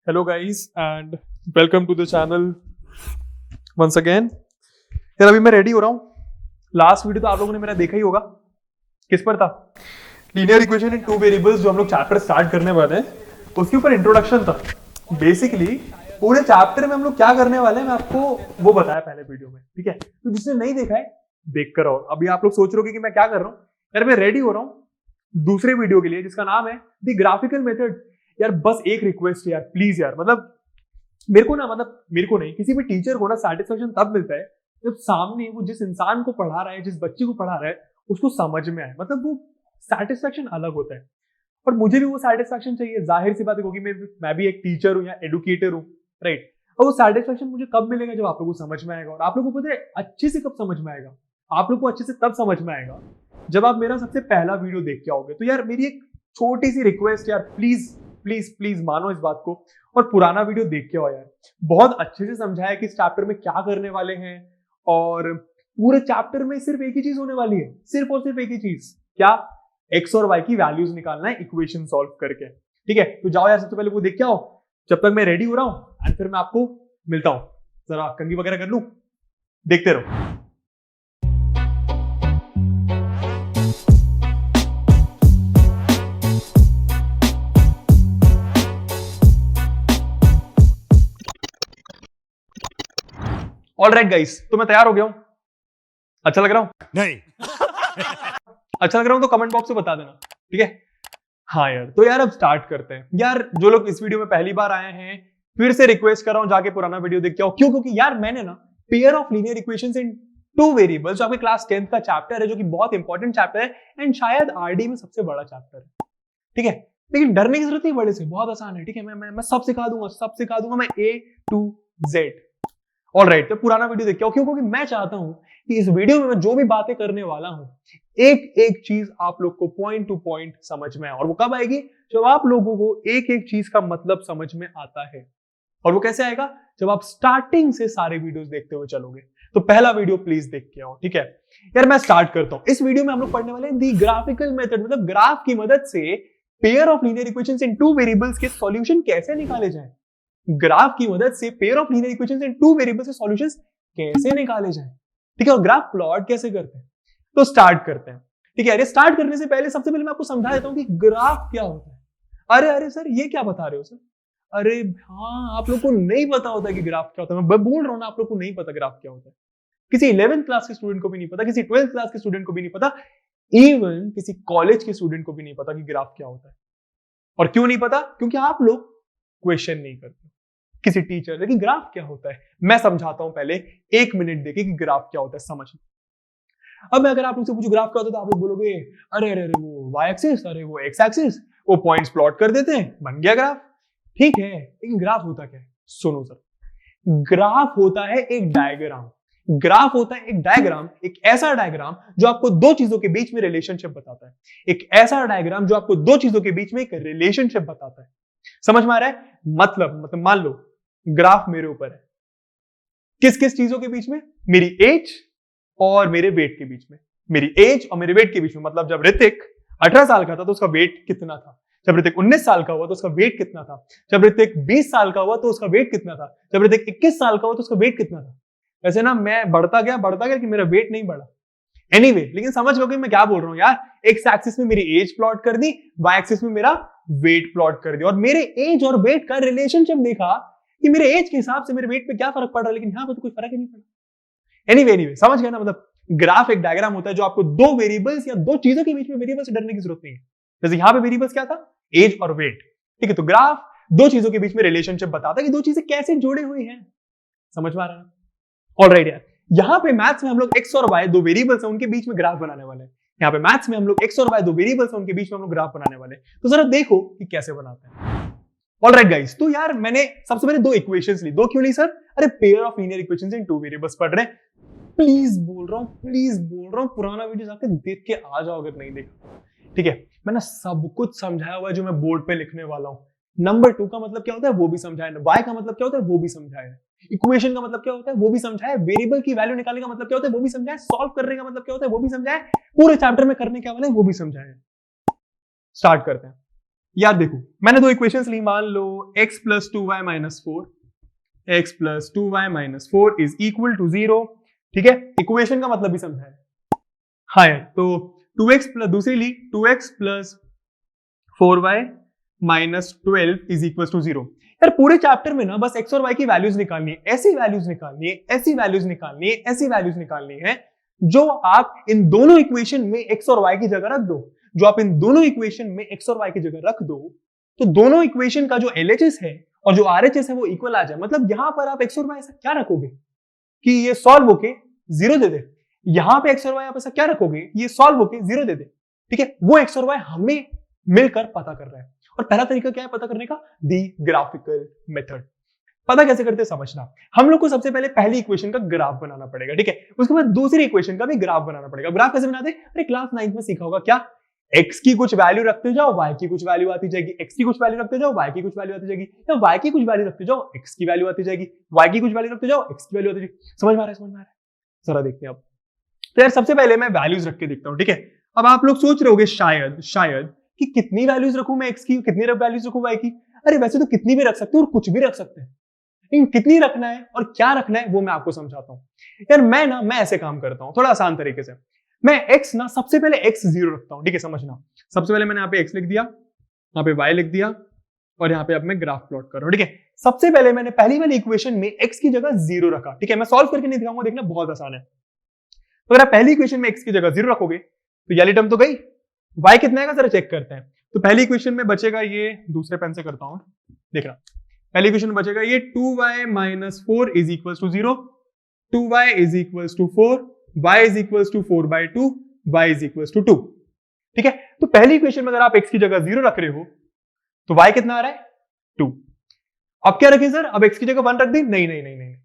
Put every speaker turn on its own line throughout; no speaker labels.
Hello guys and welcome to the channel once again. यार अभी मैं रेडी हो रहा हूँ। लास्ट वीडियो तो आप लोगों ने मेरा देखा ही होगा। किस पर था? Linear equation in two variables, जो हम लोग चैप्टर स्टार्ट करने वाले हैं उसके ऊपर इंट्रोडक्शन था। बेसिकली पूरे चैप्टर में हम लोग क्या करने वाले हैं मैं आपको वो बताया पहले वीडियो में, ठीक है? तो जिसने नहीं देखा है देख कर आओ। अभी आप लोग सोच रहे हो कि मैं क्या कर रहा हूँ। यार मैं रेडी हो रहा हूँ दूसरे वीडियो के लिए जिसका नाम है द ग्राफिकल मेथड। यार बस एक रिक्वेस्ट है यार, प्लीज यार, मतलब मेरे को नहीं, किसी भी टीचर को ना सेटिस्फेक्शन तब मिलता है जब सामने वो जिस इंसान को पढ़ा रहा है, जिस बच्चे को पढ़ा रहा है उसको समझ में आए। मतलब वो सेटिस्फेक्शन अलग होता है और मुझे भी वो सेटिस्फेक्शन चाहिए। जाहिर सी बात है क्योंकि मैं भी एक टीचर हूँ या एडुकेटर हूँ, राइट? और वो सेटिस्फेक्शन मुझे कब मिलेगा? जब आप लोगों को समझ में आएगा। और आप लोगों को पता है अच्छे से कब समझ में आएगा? आप लोग को अच्छे से तब समझ में आएगा जब आप मेरा सबसे पहला वीडियो देख के आओगे। तो यार मेरी एक छोटी सी रिक्वेस्ट यार, प्लीज प्लीज प्लीज मानो इस बात को और पुराना वीडियो देख के आओ यार। बहुत अच्छे से समझाया कि इस चैप्टर में क्या करने वाले हैं और पूरे चैप्टर में सिर्फ एक ही चीज होने वाली है, सिर्फ और सिर्फ एक ही चीज। क्या? एक्स और वाई की वैल्यूज निकालना है इक्वेशन सॉल्व करके, ठीक है? तो जाओ यार, सबसे पहले वो देख के आओ जब तक मैं रेडी हो रहा हूं एंड फिर मैं आपको मिलता हूं। जरा कंघी वगैरह कर लूं, देखते रहो। ऑलराइट गाइस, तो मैं तैयार हो गया हूं। अच्छा लग रहा हूं?
नहीं।
अच्छा लग रहा हूं तो कमेंट बॉक्स में बता देना, ठीक है? हाँ यार, तो यार अब स्टार्ट करते हैं। यार जो लोग इस वीडियो में पहली बार आए हैं फिर से रिक्वेस्ट कर रहा हूं जाके पुराना वीडियो देख के आओ। क्यों? क्योंकि यार मैंने ना pair of linear equations in two variables, जो आपके क्लास 10th का चैप्टर है, जो कि बहुत इंपॉर्टेंट चैप्टर है एंड शायद आरडी में सबसे बड़ा चैप्टर है, ठीक है? लेकिन डरने की जरूरत नहीं, बड़े से बहुत आसान है, ठीक है? मैं सब सिखा दूंगा मैं A to Z। ऑलराइट, तो पुराना वीडियो देख के आओ। क्यों? क्योंकि मैं चाहता हूं कि इस वीडियो में मैं जो भी बातें करने वाला हूं एक एक चीज आप लोग को पॉइंट टू पॉइंट समझ में आए। और वो कब आएगी? जब आप लोगों को एक एक चीज का मतलब समझ में आता है। और वो कैसे आएगा? जब आप स्टार्टिंग से सारे वीडियोस देखते हुए चलोगे। तो पहला वीडियो प्लीज देख के आओ, ठीक है? यार मैं स्टार्ट करता हूं। इस वीडियो में हम लोग पढ़ने वाले हैं दी ग्राफिकल मेथड, मतलब ग्राफ की मदद से pair of linear equations in two variables के सॉल्यूशन कैसे निकाले जाएं। ग्राफ की मदद से pair of linear equations in two variables के सॉल्यूशंस कैसे निकाले जाएं, ठीक है? और ग्राफ प्लॉट कैसे करते हैं। तो स्टार्ट करते हैं, ठीक है? अरे स्टार्ट करने से पहले सबसे पहले मैं आपको समझा देता हूं कि ग्राफ क्या होता है। अरे अरे सर ये क्या बता रहे हो सर? अरे हाँ, आप लोग को नहीं पता होता कि ग्राफ क्या होता है। मैं बोल रहा हूं ना, आप लोग को नहीं पता ग्राफ क्या होता है। किसी 11th क्लास के स्टूडेंट को भी नहीं पता, किसी 12th क्लास के स्टूडेंट को भी नहीं पता, इवन किसी कॉलेज के स्टूडेंट को भी नहीं पता कि ग्राफ क्या होता है। और क्यों नहीं पता? क्योंकि आप लोग क्वेश्चन नहीं करते किसी टीचर से कि ग्राफ क्या होता है। मैं समझाता हूं, पहले 1 मिनट देखिए कि ग्राफ क्या होता है, समझ। अब मैं अगर आप लोग से पूछूं ग्राफ क्या होता है तो आप लोग बोलोगे अरे अरे अरे वो वाई एक्सिस, अरे वो एक्स एक्सिस, वो पॉइंट्स प्लॉट कर देते हैं, बन गया ग्राफ। ठीक है, लेकिन ग्राफ होता क्या है? सुनो सर, ग्राफ होता है एक डायग्राम। ग्राफ होता है एक डायग्राम, एक ऐसा डायग्राम जो आपको दो चीजों के बीच में रिलेशनशिप बताता है। एक ऐसा डायग्राम जो आपको दो चीजों के बीच में एक रिलेशनशिप बताता है। समझ में आ रहा है? मतलब मान लो ग्राफ मेरे ऊपर है, किस किस चीजों के बीच में? मेरी एज और मेरे वेट के बीच में। मेरी एज और मेरे वेट के बीच में, मतलब जब ऋतिक 18 साल का था तो उसका वेट कितना था? जब ऋतिक 19 साल का हुआ तो उसका वेट कितना था? जब ऋतिक 20 साल का हुआ तो उसका वेट कितना था? जब ऋतिक 21 साल का हुआ तो उसका वेट कितना था? वैसे ना मैं बढ़ता गया कि मेरा वेट नहीं बढ़ा। एनीवे, लेकिन समझ लो कि मैं क्या बोल रहा हूं यार। एक्स एक्सिस में मेरी एज प्लॉट कर दी, वाई एक्सिस में मेरा वेट प्लॉट कर दिया, और मेरे एज और वेट का रिलेशनशिप देखा कि मेरे एज के हिसाब से मेरे वेट पे क्या फर्क पड़ रहा है, लेकिन यहां पर तो कोई फर्क ही नहीं पड़ा। एनीवे, समझ गए ना? मतलब ग्राफ एक डायग्राम होता है जो आपको दो वेरिएबल्स या दो चीजों के बीच में वेरिएबल से डरने की जरूरत नहीं है। जैसे यहां पे वेरिएबल्स क्या था? एज और वेट, ठीक है? तो ग्राफ दो चीजों के बीच में रिलेशनशिप बताता है कि दो चीजें कैसे जुड़ी हुई हैं। समझ में आ रहा है? ऑलराइट यार, यहां पे मैथ्स में हम लोग एक्स और वाई दो वेरिएबल्स हैं, उनके बीच में ग्राफ बनाने वाले हैं। यहाँ पे मैथ्स में हम लोग एक्स और वाई दो वेरिएबल्स हैं, उनके बीच में हम लोग ग्राफ बनाने वाले हैं। तो जरा देखो कि कैसे बनाते हैं। ऑलराइट गाइस, तो यार मैंने सबसे पहले दो इक्वेशंस ली। दो क्यों ली सर? अरे pair of linear equations in two variables पढ़ रहे हैं। प्लीज बोल रहा हूं पुराना वीडियो जाके देख के आ जाओ अगर नहीं देखा, ठीक है? मैंने सब कुछ समझाया हुआ है जो मैं बोर्ड पे लिखने वाला हूं। नंबर 2 का मतलब क्या होता है वो भी समझाया, वाई का मतलब क्या होता है वो भी समझाया, इक्वेशन का मतलब क्या होता है वो भी समझाया, वेरिएबल की वैल्यू निकालने का मतलब क्या होता है वो भी समझाया, सॉल्व करने का मतलब क्या होता है वो भी समझाया, पूरे चैप्टर में करने क्या वाला है वो भी समझाया। स्टार्ट करते हैं। यार देखो मैंने दो इक्वेशंस ली, मान लो x plus 2y minus 4, x plus 2y minus 4 is equal to 0। ठीक है, इक्वेशन का मतलब भी समझा है। हाँ यार, तो 2x प्लस, दूसरी ली 2x plus 4y minus 12 is equal to 0। यार पूरे चैप्टर में ना बस x और y की वैल्यूज निकालनी है, ऐसी वैल्यूज निकालनी है, ऐसी वैल्यूज निकालनी है, ऐसी वैल्यूज निकालनी है जो आप इन दोनों इक्वेशन में x और y की जगह रख दो। जो आप इन दोनों इक्वेशन में x और y की जगह रख दो तो दोनों इक्वेशन का जो LHS है और जो RHS है वो इक्वल आ जाए। मतलब यहां पर आप x और y ऐसा क्या रखोगे कि ये सॉल्व होके 0 दे दे, यहां पे x और y आप ऐसा क्या रखोगे ये सॉल्व होके 0 दे दे। ठीक है, वो x और y हमें मिलकर पता कर रहा है। और पहला तरीका क्या है पता करने का? दी ग्राफिकल मेथड। पता कैसे करते हैं समझना। हम लोग को सबसे पहले पहली इक्वेशन का ग्राफ बनाना पड़ेगा, ठीक है, उसके बाद दूसरी इक्वेशन का भी ग्राफ बनाना पड़ेगा। ग्राफ कैसे बनाते हैं? अरे क्लास 9 में सीखा होगा क्या, x की कुछ वैल्यू रखते जाओ y की कुछ वैल्यू आती जाएगी, x की कुछ वैल्यू रखते जाओ y की कुछ वैल्यू आती जाएगी, या y की कुछ वैल्यू रखते जाओ x की वैल्यू आती जाएगी, y की कुछ वैल्यू रखते जाओ x की वैल्यू आती जाएगी। समझ में आ रहा है? समझ में आ रहा है? जरा देखते हैं अब। तो यार सबसे पहले मैं वैल्यूज रख के देखता हूं, ठीक है। अब आप लोग सोच रहे होगे शायद कि कितनी वैल्यूज रखूं मैं x की, कितनी वैल्यूज रखूं y की। अरे वैसे तो कितनी भी रख सकते हो और कुछ भी रख सकते हैं, लेकिन कितनी रखना है और क्या रखना है वो मैं आपको समझाता हूं। यार मैं ऐसे काम करता हूं थोड़ा आसान तरीके से। मैं x ना सबसे पहले x 0 रखता हूं, ठीक है, समझना। सबसे पहले मैंने यहाँ पे x लिख दिया, यहाँ पे y लिख दिया और यहाँ पे अब मैं ग्राफ प्लॉट कर रहा हूं, ठीक है। सबसे पहले मैंने पहली वाली इक्वेशन में x की जगह 0 रखा, ठीक है। मैं सॉल्व करके नहीं दिखाऊंगा, देखना बहुत आसान है। तो अगर आप पहली इक्वेशन में x की जगह 0 रखोगे तो ये वाली टर्म तो गई, y कितना आएगा जरा चेक करते हैं। तो पहली इक्वेशन में बचेगा ये, दूसरे पेन से करता हूं, देखना। पहली इक्वेशन में बचेगा ये 2y minus 4 is equal to 0, 2y is equal to 4, y is equal to 4/2, y is equal to 2। ठीक है, तो पहली इक्वेशन में अगर आप x की जगह 0 रख रहे हो तो y कितना आ रहा है? 2। अब क्या रखें सर? अब x की जगह 1 रख दी? नहीं,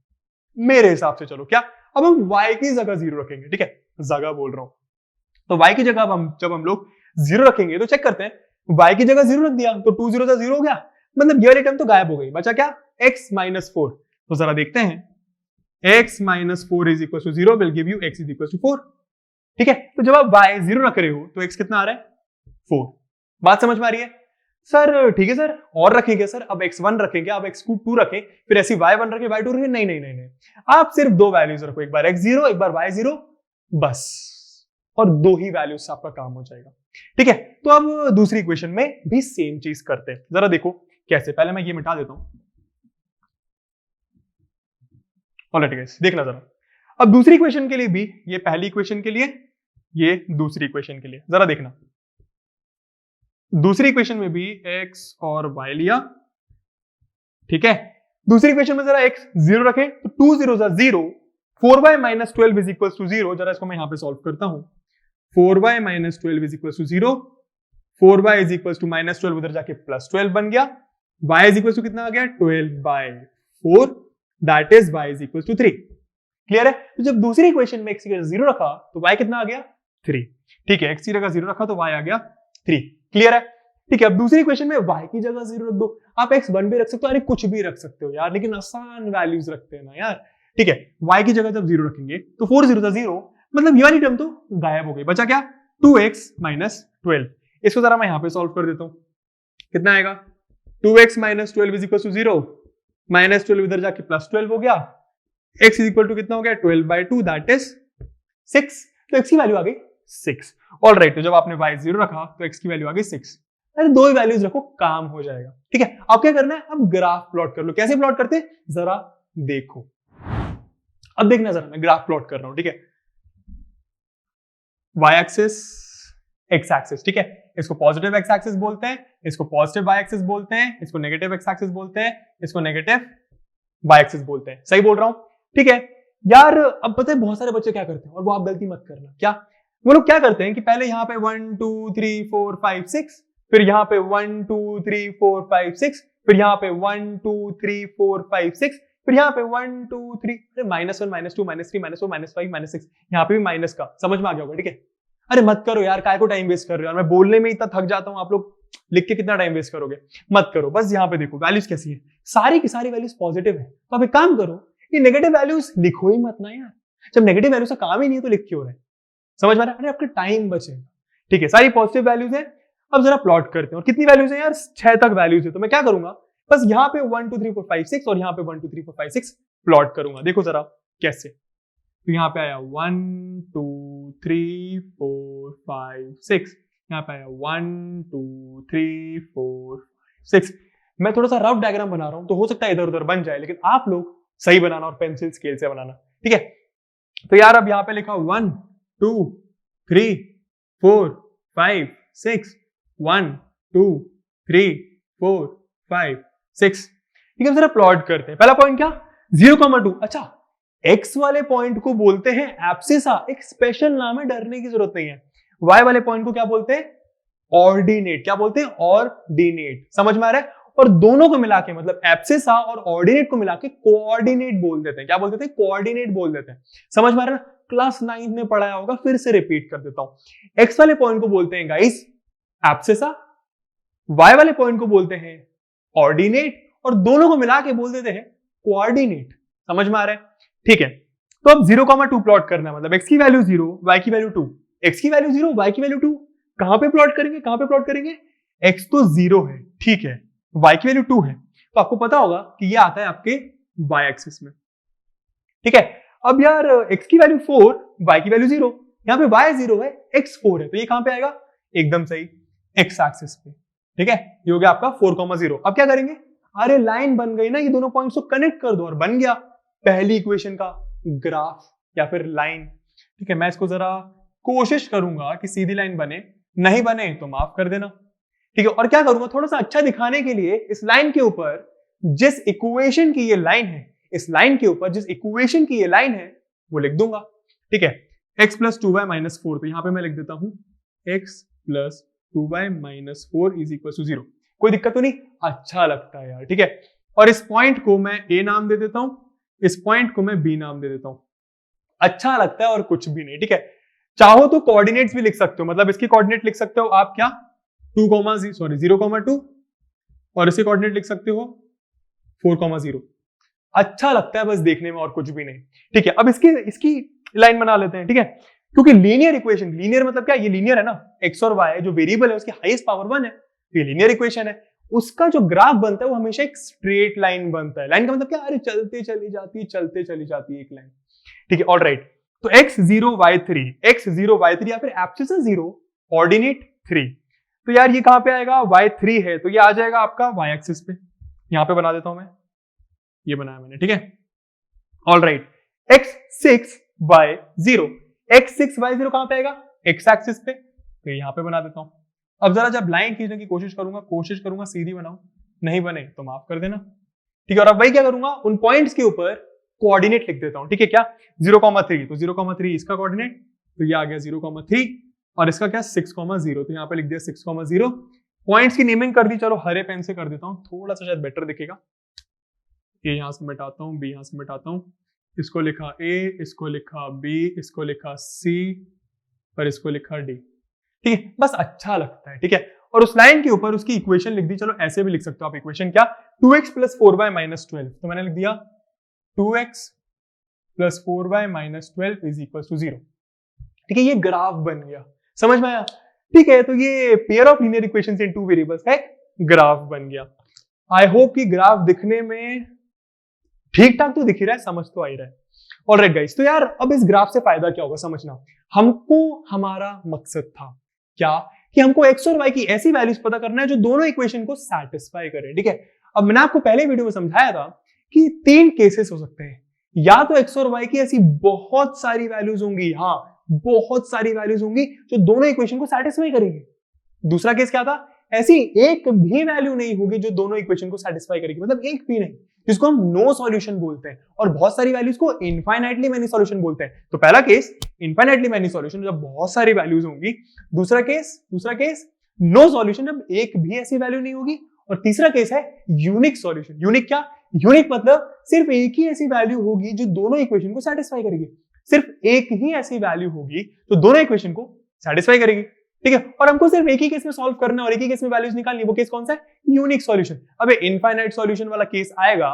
मेरे हिसाब से चलो क्या, अब हम y की जगह 0 रखेंगे, ठीक है, जगह बोल रहा हूं। तो y की जगह जब हम लोग 0 रखेंगे तो चेक करते हैं, y की जगह 0 रख दिया तो 2 0 0 हो गया, मतलब ये वाली टर्म तो गायब हो गई, बचा क्या? x minus 4। तो जरा देखते हैं, x minus 4 is equal to 0 will give you x is equal to 4। ठीक है, तो जब आप y 0 रख रहे हो तो x कितना आ रहा है? 4। बात समझ में आ रही है सर? ठीक है सर, और रखेंगे सर, अब x 1 रखेंगे, अब x 2 रखें, फिर ऐसी y 1 रखें, y 2 रखें? नहीं, आप सिर्फ दो वैल्यूज रखो, एक बार x 0 एक बार y 0, बस, और दो ही वैल्यूज से आपका काम हो जाएगा। ठीक है, तो अब दूसरी इक्वेशन में भी सेम चीज करते हैं, जरा देखो कैसे। पहले मैं ये मिटा देता हूं, ऑलराइट गाइस, देखना जरा। अब दूसरी इक्वेशन के लिए भी, ये पहली इक्वेशन के लिए, ये दूसरी इक्वेशन के लिए, जरा देखना। दूसरी इक्वेशन में भी x और y लिया, ठीक है। दूसरी इक्वेशन में जरा x 0 रखें तो 2 0 0, 4y minus 12 is equal to 0। जरा इसको मैं यहां पे सॉल्व करता हूं। 4y minus 12 is equal to 0, 4y is equal to minus 12 उधर जाके प्लस 12 बन गया, y इज इक्वल टू कितना आ गया? 12/4, that is y is equal to 3। Clear है? तो जब दूसरी इक्वेशन में x की जगह 0 रखा तो y कितना आ गया? 3। ठीक है, x की जगह 0 रखा तो y आ गया 3। क्लियर है? ठीक है, अब दूसरी इक्वेशन में y की जगह 0 रख दो। आप x 1 भी रख सकते हो, अरे कुछ भी रख सकते हो यार, लेकिन आसान वैल्यूज रखते हैं ना यार। ठीक है, y की जगह जब 0 रखेंगे तो 4 0 0, मतलब ये वाली टर्म तो गायब हो गई, बचा क्या? 2x minus 12। इसको जरा मैं यहां पे सॉल्व कर देता हूं, कितना आएगा? 2x minus 12 is equal to 0, minus 12 इधर जाके प्लस 12 हो गया, x इज इक्वल टू कितना हो गया? 12/2, दैट इज 6। तो x की वैल्यू आ गई 6। ऑलराइट, तो जब आपने y 0 रखा तो x की वैल्यू आ गई 6। अरे दो ही वैल्यूज रखो, काम हो जाएगा। ठीक है, अब क्या करना है? अब ग्राफ प्लॉट कर लो। कैसे प्लॉट करते हैं जरा देखो। अब देखना जरा, मैं ग्राफ प्लॉट कर रहा हूं, ठीक है। y एक्सिस, x एक्सिस, ठीक है, इसको पॉजिटिव x एक्सिस बोलते हैं, इसको पॉजिटिव y एक्सिस बोलते हैं, इसको नेगेटिव x एक्सिस बोलते हैं, इसको नेगेटिव y एक्सिस बोलते हैं। सही बोल रहा हूं? ठीक है यार। अब पता है बहुत सारे बच्चे क्या करते हैं, और वो आप गलती मत करना। क्या वो लोग क्या करते हैं कि पहले यहाँ पे 1 2 3 4 5 6, फिर यहाँ पे 1 2 3 4 5 6, फिर यहाँ पे 1 2 3 4 5 6, फिर यहाँ पे 1 2 3, अरे -1 -2 -3 -4 -5 -6, यहाँ पे भी माइनस का, समझ में आ गया होगा। ठीक है, अरे मत करो यार, काय को टाइम वेस्ट कर रहे हो यार, मैं बोलने में इतना थक जाता हूँ, आप लोग लिख के कितना टाइम वेस्ट करोगे। मत करो, बस यहाँ पे देखो वैल्यूज कैसी है, सारी की सारी वैल्यूज पॉजिटिव है। तो आप एक काम करो, ये नेगेटिव वैल्यूज लिखो ही मत ना यार, जब नेगेटिव वैल्यूज का काम ही नहीं है तो लिख क्यों रहे। समझ में आ रहा है? अरे आपका टाइम बचेगा। ठीक है, सारी पॉजिटिव वैल्यूज है। अब जरा प्लॉट करते हैं, और कितनी वैल्यूज है यार, 6 तक वैल्यूज है। तो मैं क्या करूंगा, बस यहाँ पे 1 2 3 4 5 6 और यहाँ पे 1 2 3 4 5 6 प्लॉट करूंगा। देखो जरा कैसे। तो यहाँ पे आया 1 2 3 4 5 6, यहाँ पे आया 1 2 3 4 5 6। मैं थोड़ा सा रफ डायग्राम बना रहा हूं, तो हो सकता है इधर उधर बन जाए, लेकिन आप लोग सही बनाना और पेंसिल स्केल से बनाना, ठीक है। तो यार अब यहाँ पे लिखा 1 2 3 4 5 6 1 2 3 4 5 6, ठीक है। जरा प्लॉट करते हैं। पहला पॉइंट क्या, 0,2। अच्छा, एक्स वाले पॉइंट को बोलते हैं एब्सिसा, एक स्पेशल नाम है, डरने की जरूरत नहीं है। वाई वाले पॉइंट को क्या बोलते हैं, ऑर्डिनेट। क्या बोलते हैं, ऑर्डिनेट। समझ में आ रहा है। और दोनों को मिला के, मतलब एब्सिसा और ऑर्डिनेट को मिला के कोऑर्डिनेट बोल देते हैं। क्या बोल देते हैं, कोऑर्डिनेट बोल देते हैं। समझ में आ रहा है, क्लास 9 में पढ़ाया होगा, फिर से रिपीट कर देता हूं। एक्स वाले पॉइंट को बोलते हैं गाइस एब्सिसा, वाई वाले पॉइंट को बोलते हैं ऑर्डिनेट, और दोनों को मिला के बोल देते हैं कोऑर्डिनेट। समझ में आ रहा है, ठीक है। तो अब 0,2 प्लॉट करना है, मतलब x की वैल्यू 0, y की वैल्यू 2। x की वैल्यू 0, y की वैल्यू 2, कहां पे प्लॉट करेंगे, कहां पे प्लॉट करेंगे, x तो 0 है, ठीक है, y की वैल्यू 2 है, तो आपको पता होगा कि ये आता है आपके y एक्सिस में, ठीक है। अब यार x की वैल्यू 4, y की वैल्यू 0, यहाँ पे y 0 है, x 4 है, तो ये कहां पे आएगा, एकदम सही x एक्सिस पे, ठीक है। ये हो गया आपका 4,0। अब क्या करेंगे, अरे लाइन बन गई ना, ये दोनों पॉइंट्स को कनेक्ट कर दो और बन गया पहली इक्वेशन का ग्राफ या फिर लाइन, ठीक है। मैं इसको जरा कोशिश करूंगा कि सीधी लाइन बने, नहीं बने तो माफ कर देना, ठीक है। और क्या करूंगा, थोड़ा सा अच्छा दिखाने के लिए इस लाइन के ऊपर जिस इक्वेशन की ये लाइन है, इस लाइन के ऊपर जिस इक्वेशन की ये लाइन है वो लिख दूंगा, ठीक है। x प्लस 2y माइनस 4, तो यहां पे मैं लिख देता हूं x plus 2y minus 4 is equal to 0। कोई दिक्कत तो नहीं, अच्छा लगता है यार, ठीक है। और इस पॉइंट को मैं a नाम दे देता हूं, इस पॉइंट को मैं b नाम दे देता हूं, अच्छा लगता है और कुछ भी नहीं, ठीक है। चाहो तो कोऑर्डिनेट्स भी लिख सकते हो, मतलब इसकी कोऑर्डिनेट लिख सकते हो आप क्या, 0,2 और इसके कोऑर्डिनेट लिख सकते हो 4,0। अच्छा लगता है बस देखने में और कुछ भी नहीं, ठीक है। अब इसकी लाइन बना लेते हैं, ठीक है। क्योंकि लीनियर इक्वेशन, लीनियर मतलब क्या, ये लीनियर है ना, x और y जो वेरिएबल है उसकी हाईएस्ट पावर 1 है, तो ये लीनियर इक्वेशन है। उसका जो ग्राफ बनता है वो हमेशा एक स्ट्रेट लाइन बनता है। लाइन का मतलब क्या, अरे चलते चली जाती एक लाइन, ठीक है। ऑलराइट, तो x0 y3 या फिर एब्सिसा 0 ऑर्डिनेट 3, तो यार ये कहां पे आएगा, y3 है, तो ये आ जाएगा आपका y एक्सिस पे। यहां पे बना देता हूं मैं, ये बनाया मैंने, ठीक है। ऑलराइट, x6 y0 कहां पे आएगा, x एक्सिस पे, तो यहां पे बना देता हूं। अब जरा जब लाइन खींचने की कोशिश करूंगा सीधी बनाऊं, नहीं बने तो माफ कर देना, ठीक है। और अब वही क्या करूंगा, उन पॉइंट्स के ऊपर कोऑर्डिनेट लिख देता हूं, ठीक है। क्या 0,3, तो 0,3 इसका कोऑर्डिनेट, तो ये आ गया 0,3, और इसका क्या 6,0, तो यहां पे लिख दिया 6,0। पॉइंट्स की नेमिंग कर दी, चलो हरे पेन से कर देता हूं, थोड़ा सा शायद बेटर दिखेगा। ये यहां से मिटाता हूं, बी यहां से मिटाता हूं, इसको लिखा ए, इसको लिखा बी, इसको लिखा सी, और इसको लिखा डी, ठीक है। बस अच्छा लगता है, ठीक है। और उस लाइन के ऊपर उसकी इक्वेशन लिख दी, चलो ऐसे भी लिख सकते हो आप इक्वेशन, क्या 2x प्लस 4y माइनस 12, तो मैंने लिख दिया 2x plus 4y minus 12 is equal to 0, ठीक है। ये ग्राफ बन गया, समझ में आया, ठीक है। तो ये pair of linear equations in two variables का ग्राफ बन गया। आई होप कि ग्राफ दिखने में ठीक ठाक तो दिख ही रहा है, समझ तो आ ही रहा है। ऑलराइट गाइस, तो यार अब इस ग्राफ से फायदा क्या होगा समझना। हमको हमारा मकसद था क्या, कि हमको x और y की ऐसी वैल्यूज पता करना है जो दोनों इक्वेशन को सैटिस्फाई करे, ठीक है। अब मैंने आपको पहले वीडियो में समझाया था कि 3 केसेस हो सकते हैं, या तो x और y की ऐसी बहुत सारी वैल्यूज होंगी, हाँ बहुत सारी वैल्यूज होंगी जो दोनों इक्वेशन को सैटिस्फाई करेंगी। दूसरा केस क्या था, ऐसी एक भी वैल्यू नहीं होगी जो दोनों इक्वेशन को सैटिस्फाई करेगी, मतलब एक भी नहीं, जिसको हम नो सॉल्यूशन बोलते हैं, और बहुत सारी वैल्यूज को इनफाइनाइटली मैनी सॉल्यूशन बोलते हैं। तो पहला केस इनफाइनाइटली मैनी सॉल्यूशन, जब बहुत सारी वैल्यूज होंगी। दूसरा केस नो सॉल्यूशन, जब एक भी ऐसी वैल्यू नहीं होगी। और तीसरा केस है यूनिक सॉल्यूशन। यूनिक क्या, यूनिक मतलब सिर्फ एक ही ऐसी वैल्यू होगी जो दोनों इक्वेशन को सैटिस्फाई करेगी, सिर्फ एक ही ऐसी वैल्यू होगी जो दोनों इक्वेशन को सैटिस्फाई करेगी, ठीक है। और हमको सिर्फ एक ही केस में सॉल्व करना है और एक ही केस में वैल्यूज निकालनी। वो केस कौन सा है, यूनिक सॉल्यूशन। अब इनफाइनाइट सॉल्यूशन वाला केस आएगा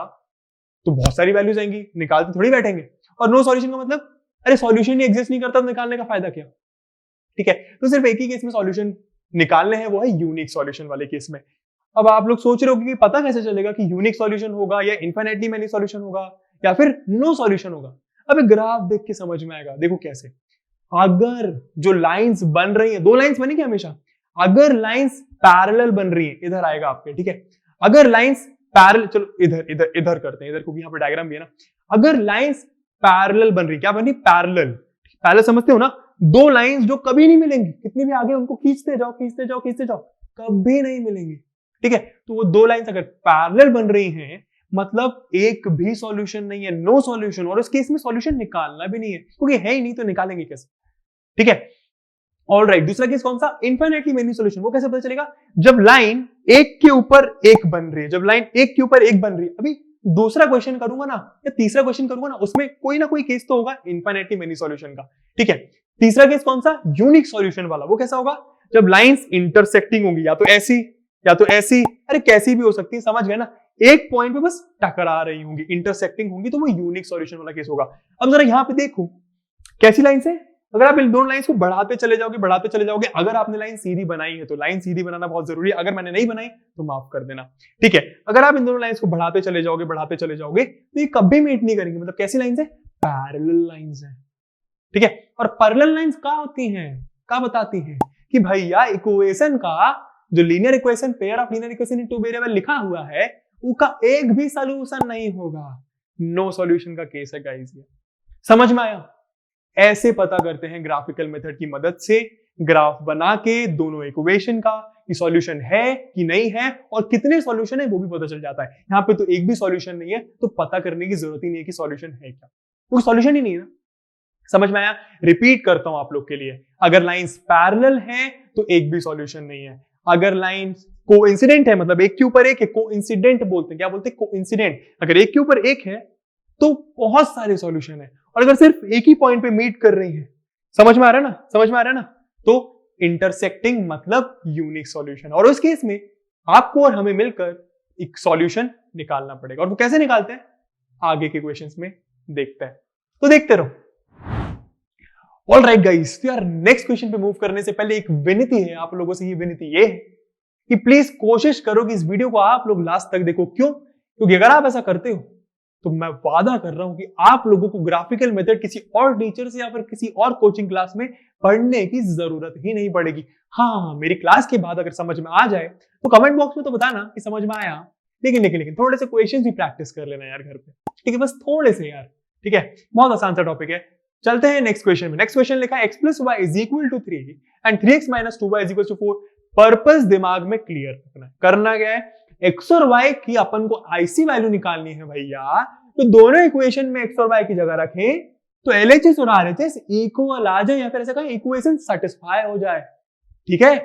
तो बहुत सारी वैल्यूज आएंगी, निकालते थोड़ी बैठेंगे। और नो सॉल्यूशन का मतलब अरे सॉल्यूशन ही एग्जिस्ट नहीं करता तो निकालने का फायदा क्या, ठीक है। तो सिर्फ एक ही केस में सॉल्यूशन निकालने हैं वो है यूनिक सॉल्यूशन वाले केस में। अब आप लोग सोच रहे हो कि पता कैसे चलेगा कि यूनिक सॉल्यूशन होगा या इनफाइनाइटली मैनी सॉल्यूशन होगा या फिर नो सॉल्यूशन होगा। अब ग्राफ देख के समझ में आएगा। देखो कैसे, अगर जो लाइंस बन रही है, दो लाइंस बनेगी हमेशा, अगर लाइंस पैरेलल बन रही है, इधर आएगा आपके, ठीक है, अगर लाइंस पैरेलल, चलो इधर इधर इधर करते हैं, इधर क्योंकि यहाँ पे डायग्राम भी है ना। अगर लाइंस पैरेलल बन रही, क्या बन रही, पैरेलल, पैरेलल समझते हो ना, दो लाइंस जो कभी नहीं मिलेंगी, कितनी भी आगे उनको खींचते जाओ खींचते जाओ खींचते जाओ, कभी नहीं मिलेंगी, ठीक है। तो वो दो लाइंस अगर पैरेलल बन रही हैं, मतलब एक भी सॉल्यूशन नहीं है, नो सॉल्यूशन, और उस केस में सॉल्यूशन निकालना भी नहीं है, क्योंकि है ही नहीं तो निकालेंगे कैसे, ठीक है। ऑलराइट, दूसरा केस कौन सा, इनफाइनाइटली मेनी सॉल्यूशन। वो कैसे पता चलेगा, जब लाइन एक के ऊपर एक बन रही है, जब लाइन एक के ऊपर एक बन रही है। अभी दूसरा क्वेश्चन करूंगा ना या तीसरा क्वेश्चन करूंगा ना, उसमें कोई ना कोई केस तो होगा इनफाइनाइटली मेनी सॉल्यूशन का, ठीक है। तीसरा केस कौन सा, यूनिक सॉल्यूशन वाला। वो कैसा होगा, जब लाइंस इंटरसेक्टिंग होंगी, या तो ऐसी या तो ऐसी, अरे कैसी भी हो सकती है, समझ गए ना, एक पॉइंट पे बस टकरा रही होंगी, इंटरसेक्टिंग होंगी, तो वो यूनिक सॉल्यूशन वाला केस होगा। अब जरा यहां पे देखो कैसी लाइन है, अगर आप इन दोनों लाइंस को बढ़ाते चले जाओगे, अगर आपने लाइन सीधी बनाई है तो लाइन सीधी बनाना बहुत जरूरी है, अगर मैंने नहीं बनाई तो माफ कर देना, ठीक है। अगर आप इन दोनों लाइंस को बढ़ाते चले जाओगे तो ये कभी मीट नहीं करेंगे। मतलब कैसी लाइंस है, पैरेलल लाइंस है, ठीक है। और पैरेलल लाइंस क्या होती हैं, क्या बताती हैं कि भैया इक्वेशन का जो linear equation, pair of linear equation in two variable लिखा हुआ है, उसका एक भी सॉल्यूशन नहीं होगा, नो सॉल्यूशन का केस है गाइस। ये समझ में आया। ऐसे पता करते हैं ग्राफिकल मेथड की मदद से, ग्राफ बना के दोनों इक्वेशन का कि सॉल्यूशन है कि नहीं है, और कितने सॉल्यूशन है वो भी पता चल जाता है। यहाँ पे तो एक भी सॉल्यूशन नहीं है, तो पता करने की जरूरत ही नहीं है कि सॉल्यूशन है क्या, क्योंकि सॉल्यूशन ही नहीं है ना। समझ में आया। रिपीट करता हूं आप लोग के लिए, अगर लाइंस पैरेलल हैं तो एक भी सॉल्यूशन नहीं है। अगर लाइंस कोइंसिडेंट है, मतलब एक के ऊपर एक है, कोइंसिडेंट बोलते हैं, क्या बोलते हैं, कोइंसिडेंट। अगर एक के ऊपर एक है तो बहुत सारे सॉल्यूशन है, और अगर सिर्फ एक ही पॉइंट पे मीट कर रही है, समझ में आ रहा है ना, समझ में आ रहा है ना, तो इंटरसेक्टिंग मतलब यूनिक सॉल्यूशन। और उस केस में आपको और हमें मिलकर एक सॉल्यूशन निकालना पड़ेगा, और वो कैसे निकालते हैं आगे के क्वेश्चंस में देखते हैं, तो देखते रहो। ऑल राइट गाइस, तो यार नेक्स्ट क्वेश्चन पे मूव करने से पहले एक विनती है आप लोगों से। ये विनती ये है कि प्लीज कोशिश करो कि इस वीडियो को आप लोग लास्ट तक देखो। क्यों? क्योंकि अगर आप ऐसा करते हो तो मैं वादा कर रहा हूं कि आप लोगों को ग्राफिकल मेथड किसी और टीचर से या फिर किसी और कोचिंग क्लास में पढ़ने की जरूरत ही नहीं पड़ेगी। हाँ, मेरी क्लास के बाद अगर समझ में आ जाए तो कमेंट बॉक्स में तो बताना कि समझ में आया, लेकिन थोड़े से क्वेश्चन भी प्रैक्टिस कर लेना यार घर पे, ठीक है, बस थोड़े से यार, ठीक है। बहुत आसान सा टॉपिक है। चलते हैं नेक्स्ट क्वेश्चन में। नेक्स्ट क्वेश्चन लिखा है x + y = 3 and 3x - 2y = 4। Purpose दिमाग में क्लियर रखना है। करना क्या है, x और y की अपन को आईसी वैल्यू निकालनी है भैया। तो दोनों इक्वेशन में x और y की जगह रखें तो LHS और RHS इक्वल आ जाए, या फिर ऐसा कहें इक्वेशन सेटिस्फाई हो जाए, ठीक है।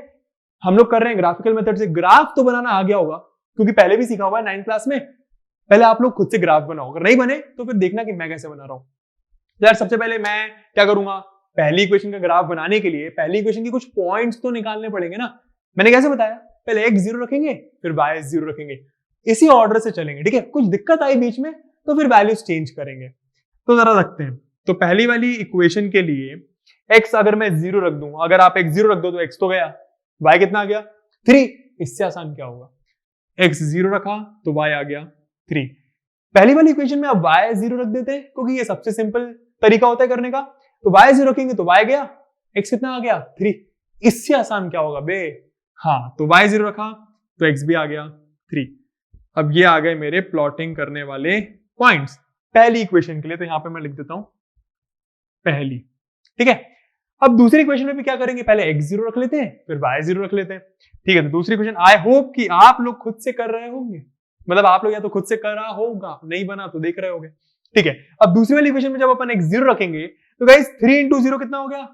हम लोग कर रहे हैं ग्राफिकल मेथड से। ग्राफ तो बनाना आ गया होगा क्योंकि पहले भी सीखा हुआ है 9th क्लास में। पहले आप लोग खुद से ग्राफ बनाओ, अगर नहीं बने तो फिर देखना कि मैं कैसे बना रहा हूं। यार सबसे पहले मैं क्या करूंगा, पहली इक्वेशन का ग्राफ बनाने के लिए पहली इक्वेशन के कुछ पॉइंट्स तो निकालने पड़ेंगे ना। मैंने कैसे बताया, पहले x 0 रखेंगे फिर y 0 रखेंगे, इसी ऑर्डर से चलेंगे, ठीक है। कुछ दिक्कत आई बीच में तो फिर वैल्यूज चेंज करेंगे। तो जरा रखते हैं। तो पहली वाली इक्वेशन के लिए x अगर मैं 0 रख दूं, अगर आप x 0 रख दो तो x तो गया, y कितना आ गया 3। इससे आसान क्या होगा, x 0 रखा तो y आ गया 3। पहली वाली इक्वेशन में आप y 0 रख देते हैं क्योंकि ये सबसे सिंपल तरीका होता है करने का। तो y 0 रखेंगे तो y गया, x कितना आ गया 3। इससे आसान क्या होगा बे, हाँ, तो y 0 रखा तो x भी आ गया 3। अब ये आ गए मेरे प्लॉटिंग करने वाले पॉइंट्स पहली इक्वेशन के लिए। तो यहां पे मैं लिख देता हूं पहली, ठीक है। अब दूसरी इक्वेशन में भी क्या करेंगे, पहले x 0 रख लेते हैं फिर y 0 रख लेते हैं, ठीक है। तो दूसरी इक्वेशन आई होप कि आप लोग खुद से कर रहे होंगे, मतलब आप लोग या तो खुद से कर रहा होगा, नहीं बना तो देख रहे होंगे, ठीक है। अब दूसरी वाली इक्वेशन में जब अपन x 0 रखेंगे तो गाइस 3 × 0 कितना हो गया,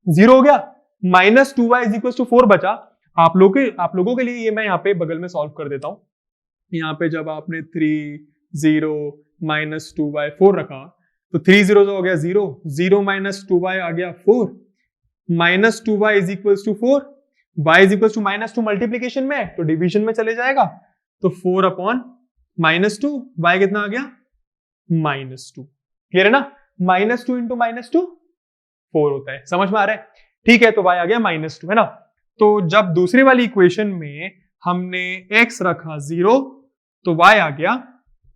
0 हो गया, -2y = 4 बचा। आप लोगों के लिए ये मैं यहाँ पे बगल में सॉल्व कर देता हूं। यहाँ पे जब आपने 3 0 -2y 4 रखा तो 3 0 हो गया 0, 0 - 2y आ गया 4, -2y = 4, y = -2 मल्टीप्लीकेशन में तो डिवीजन में चले जाएगा, तो 4/-2, y कितना आ गया -2। क्लियर है ना, -2 × -2 4 होता है, समझ में आ रहा है, ठीक है। तो y आ गया -2, है ना। तो जब दूसरी वाली इक्वेशन में हमने x रखा 0 तो y आ गया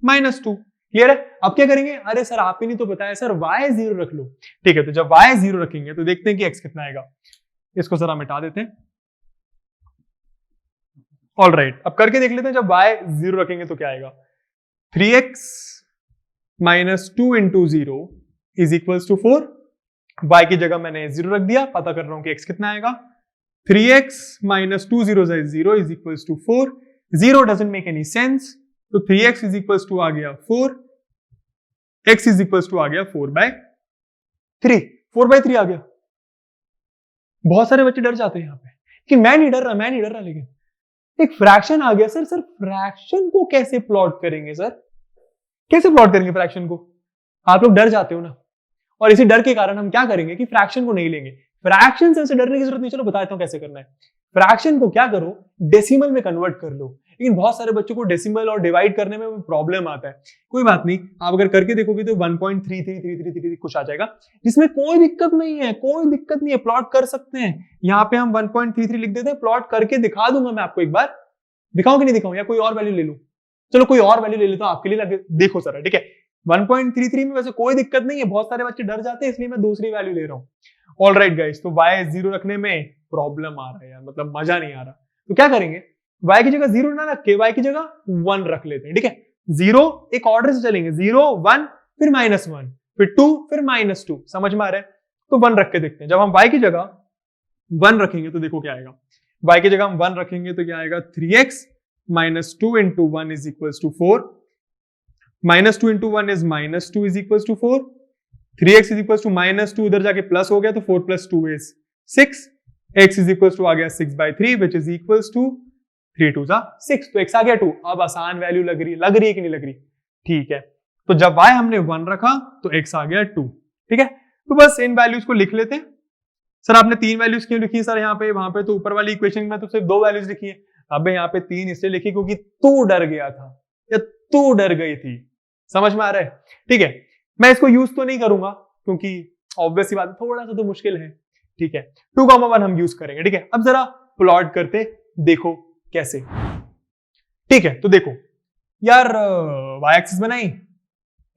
-2। क्लियर है? अब क्या करेंगे? अरे सर आप ही नहीं तो बताया सर y 0 रख लो। ठीक है, तो जब y 0 रखेंगे तो देखते हैं कि x कितना आएगा। इसको जरा मिटा देते हैं। ऑल राइट, अब करके देख लेते हैं जब y 0 रखेंगे तो क्या आएगा। 3x - 2 × 0 = 4। y की जगह मैंने 0 रख दिया, पता कर रहा हूं कि x कितना आएगा। 3x - 2 0 = 4। 0 doesn't make any sense, तो 3x = आ गया 4, x = आ गया 4/3। 4/3 आ गया। बहुत सारे बच्चे डर जाते हैं यहाँ पे कि मैं नहीं डर रहा, लेकिन एक फ्रैक्शन आ गया। सर फ्रैक्शन को कैसे प्लॉट करेंगे? सर कैसे प्लॉट करेंगे फ्रैक्शन को? आप लोग डर जाते हो ना, और इसी डर के कारण हम क्या करेंगे कि फ्रैक्शन को नहीं लेंगे। फ्रैक्शन से डरने की जरूरत नहीं, चलो बताता हूं कैसे करना है। फ्रैक्शन को क्या करो, डेसिमल में कन्वर्ट कर लो। लेकिन बहुत सारे बच्चों को डेसिमल और डिवाइड करने में प्रॉब्लम आता है। कोई बात नहीं, आप अगर करके देखोगे तो 1.3333 कुछ आ जाएगा, जिसमें कोई दिक्कत नहीं है, प्लॉट कर सकते हैं। यहाँ पे हम 1.33 लिख देते हैं, प्लॉट करके दिखा दूंगा मैं आपको। एक बार दिखाऊं कि नहीं दिखाऊं, या कोई और वैल्यू ले लूं? चलो कोई और वैल्यू ले लेता हूं आपके लिए, लगे देखो जरा। ठीक है, 1.33 में वैसे कोई दिक्कत नहीं है, बहुत सारे बच्चे डर जाते हैं, इसलिए मैं दूसरी वैल्यू ले रहा हूँ। ऑल राइट गाइस, तो y 0 रखने में प्रॉब्लम आ रहा है यार, मतलब मजा नहीं आ रहा। तो क्या करेंगे, y की जगह 0 ना रख के y की जगह 1 रख लेते हैं। ठीक है, 0 एक ऑर्डर से चलेंगे, 0 1 फिर -1 फिर 2 फिर -2, समझ में आ रहा है? तो 1 रख के देखते हैं। जब हम y की जगह 1 रखेंगे तो देखो क्या आएगा। y की जगह हम 1 रखेंगे तो क्या आएगा, 3x - 2 × 1 = 4। -2 × 1 is -2 = 4। 3x = -2, उधर जाके प्लस हो गया तो 4 + 2 is 6। x आ गया 6/3 which is equals to 3 2 6। तो x आ गया 2। अब आसान वैल्यू लग रही है कि नहीं लग रही? ठीक है, तो जब y हमने 1 रखा तो x आ गया 2। ठीक है, तो बस इन वैल्यूज को लिख लेते हैं। सर आपने 3 वैल्यूज क्यों लिखी सर यहाँ पे? वहां पे तो ऊपर वाली इक्वेशन में तो सिर्फ 2 वैल्यूज लिखी है। अब यहाँ पे 3 इसलिए लिखी क्योंकि तू डर गया था या तू डर गई थी। समझ में आ रहा है? ठीक है, मैं इसको यूज तो नहीं करूंगा क्योंकि ऑब्वियस ही बात है, थोड़ा सा तो मुश्किल है। ठीक है, 2,1 हम यूज करेंगे। ठीक है, अब जरा प्लॉट करते देखो कैसे। ठीक है, तो देखो यार, y एक्सिस बनाई,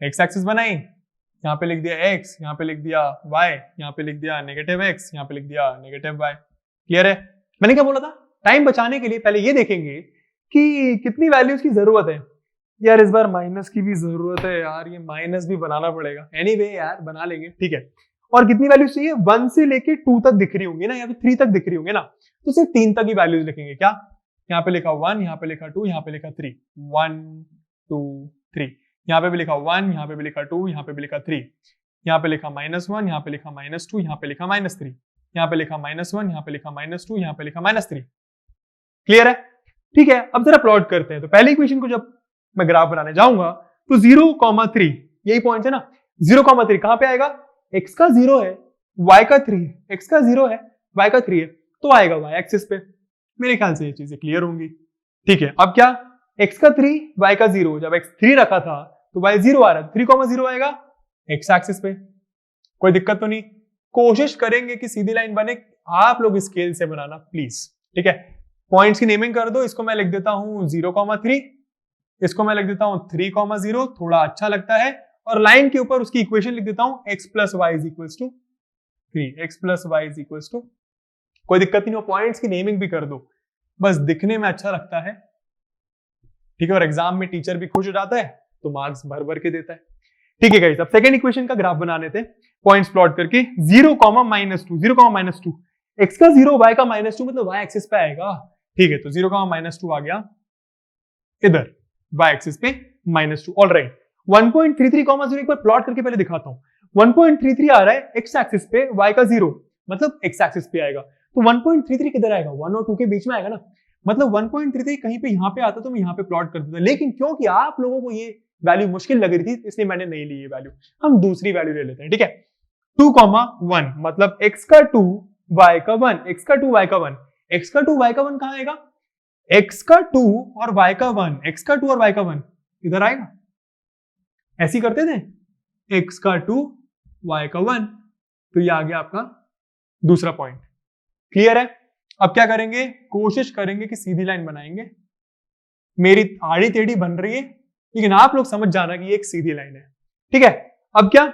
x एक्सिस बनाई, यहाँ पे लिख दिया x, यहाँ पे लिख दिया y, यहाँ पे लिख दिया -x, यहाँ पे लिख दिया -y। क्लियर है? मैंने क्या बोला था? टाइम बचाने के लिए पहले ये देखेंगे कि कितनी वैल्यूज की जरूरत है। यार इस बार माइनस की भी जरूरत है यार, ये माइनस भी बनाना पड़ेगा। एनीवे यार बना लेंगे। ठीक है, और कितनी वैल्यूज चाहिए? 1 से लेके 2 तक दिख रही होंगी ना, या फिर 3 तक दिख रही होंगी ना, तो सिर्फ 3 तक ही वैल्यूज लिखेंगे। क्या? यहाँ पे लिखा 1, यहाँ पे लिखा 2, यहाँ पे लिखा 3। 1 2 3, यहाँ पे भी लिखा 1, यहाँ पे भी लिखा 2, यहाँ पे भी लिखा 3, यहाँ पे लिखा -1, यहाँ पे लिखा -2, यहाँ पे लिखा -3, यहाँ पे लिखा -1, यहाँ पे लिखा -2, यहाँ पे लिखा -3। क्लियर है? ठीक है, अब जरा प्लॉट करते हैं। तो पहली इक्वेशन को जब मैं ग्राफ बनाने जाऊंगा तो 0,3 यही पॉइंट है ना। 0,3 कहां पे आएगा? x का 0 है, y का 3 है। x का 0 है, y का 3 है, तो आएगा y एक्सिस पे। मेरे ख्याल से ये चीजें क्लियर होंगी। ठीक है, अब क्या? x का 3 y का 0, जब x 3 रखा था तो y 0 आ रहा है, 3,0 आएगा x एक्सिस पे। कोई दिक्कत तो नहीं? कोशिश करेंगे कि सीधी लाइन बने। आप लोग स्केल से बनाना प्लीज। ठीक है, पॉइंट्स की नेमिंग कर दो। इसको मैं लिख देता हूं 0,3, इसको मैं लिख देता हूं 3,0, थोड़ा अच्छा लगता है। और लाइन के ऊपर उसकी इक्वेशन लिख देता हूं x + y = 3, x + y = कोई दिक्कत नहीं हो, पॉइंट्स की नेमिंग भी कर दो, बस दिखने में अच्छा लगता है। ठीक है, और एग्जाम में टीचर भी खुश हो जाता है तो मार्क्स भर भर के देता है। ठीक है गाइस, अब सेकंड इक्वेशन का ग्राफ बनाने थे पॉइंट्स प्लॉट करके। 0, -2, 0, x का 0 y का -2 मतलब y एक्सिस पे आएगा। ठीक है, तो 0, -2 आ गया इधर y एक्सिस पे -2। ऑल राइट, 1.33, एक बार प्लॉट करके पहले दिखाता हूं। 1.33 आ रहा है x एक्सिस पे, y का 0 मतलब x एक्सिस पे आएगा। तो 1.33 किधर आएगा? 1 और 2 के बीच में आएगा ना। मतलब 1.33 कहीं पे यहाँ पे आता तो मैं यहाँ पे प्लॉट कर देता, लेकिन क्योंकि आप लोगों को ये वैल्यू मुश्किल लग रही थी इसलिए मैंने नहीं ली ये वैल्यू। हम दूसरी वैल्यू ले लेते हैं। ठीक है, 2,1 मतलब x का 2 y का 1, x का 2 y का 1, x का 2 y का 1 कहाँ आएगा? x का 2 और y का 1, x का 2 और y का 1 इधर आएगा। ऐसी करते थे, x का 2 y का 1, तो ये आ गया आपका दूसरा पॉइंट। क्लियर है? अब क्या करेंगे, कोशिश करेंगे कि सीधी लाइन बनाएंगे। मेरी आड़ी टेढ़ी बन रही है, लेकिन आप लोग समझ जाना कि ये एक सीधी लाइन है, ठीक है। अब क्या,